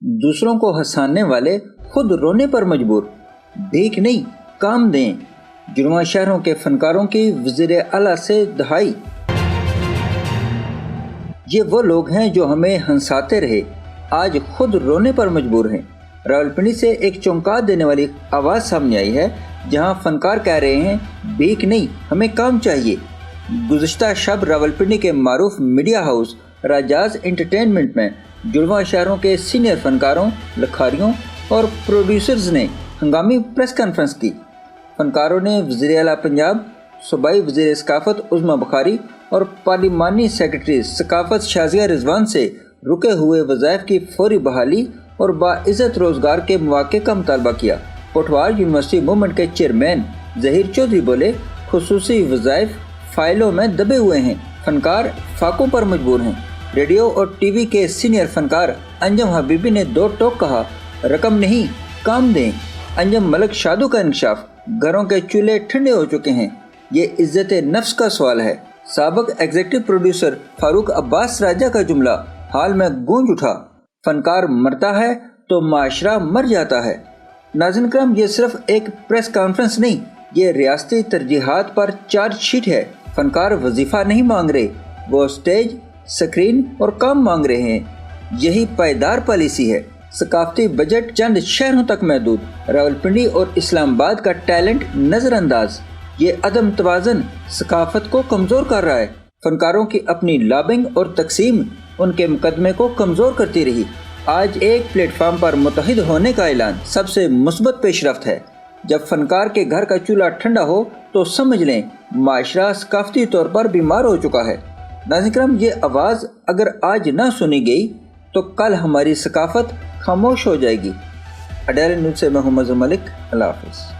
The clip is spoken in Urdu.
دوسروں کو ہنسانے والے خود رونے پر مجبور، بھیک نہیں کام دیں، جڑواں شہروں کے فنکاروں کی وزیر اعلیٰ سے دہائی۔ یہ وہ لوگ ہیں جو ہمیں ہنساتے رہے، آج خود رونے پر مجبور ہیں۔ راولپنڈی سے ایک چونکا دینے والی آواز سامنے آئی ہے، جہاں فنکار کہہ رہے ہیں بھیک نہیں ہمیں کام چاہیے۔ گزشتہ شب راولپنڈی کے معروف میڈیا ہاؤس راجاز انٹرٹینمنٹ میں جڑواں شہروں کے سینئر فنکاروں، لکھاریوں اور پروڈیوسرز نے ہنگامی پریس کانفرنس کی۔ فنکاروں نے وزیر اعلیٰ پنجاب، صوبائی وزیر ثقافت عظمیٰ بخاری اور پارلیمانی سیکرٹری ثقافت شازیہ رضوان سے رکے ہوئے وظائف کی فوری بحالی اور باعزت روزگار کے مواقع کا مطالبہ کیا۔ پوٹھوال یونیورسٹی موومنٹ کے چیئرمین ظہیر چودھری بولے، خصوصی وظائف فائلوں میں دبے ہوئے ہیں، فنکار فاقوں پر مجبور ہیں۔ ریڈیو اور ٹی وی کے سینئر فنکار انجم حبیبی نے دو ٹوک کہا، رقم نہیں کام دیں۔ انجم ملک شادو کا انکشاف، گھروں کے چولہے ٹھنڈے ہو چکے ہیں، یہ عزت نفس کا سوال ہے۔ سابق ایگزیکٹو پروڈیوسر فاروق عباس راجہ کا جملہ حال میں گونج اٹھا، فنکار مرتا ہے تو معاشرہ مر جاتا ہے۔ ناظرین کرام، یہ صرف ایک پریس کانفرنس نہیں، یہ ریاستی ترجیحات پر چارج شیٹ ہے۔ فنکار وظیفہ نہیں مانگ رہے، وہ سٹیج، سکرین اور کام مانگ رہے ہیں۔ یہی پائیدار پالیسی ہے۔ ثقافتی بجٹ چند شہروں تک محدود، راولپنڈی اور اسلام آباد کا ٹیلنٹ نظر انداز۔ یہ عدم توازن ثقافت کو کمزور کر رہا ہے۔ فنکاروں کی اپنی لابنگ اور تقسیم ان کے مقدمے کو کمزور کرتی رہی۔ آج ایک پلیٹ فارم پر متحد ہونے کا اعلان سب سے مثبت پیش رفت ہے۔ جب فنکار کے گھر کا چولہا ٹھنڈا ہو تو سمجھ لیں معاشرہ ثقافتی طور پر بیمار ہو چکا ہے۔ ناظرین کرام، یہ آواز اگر آج نہ سنی گئی تو کل ہماری ثقافت خاموش ہو جائے گی۔ اڈیالہ نیوز سے میں ہوں مظہر ملک، اللہ حافظ۔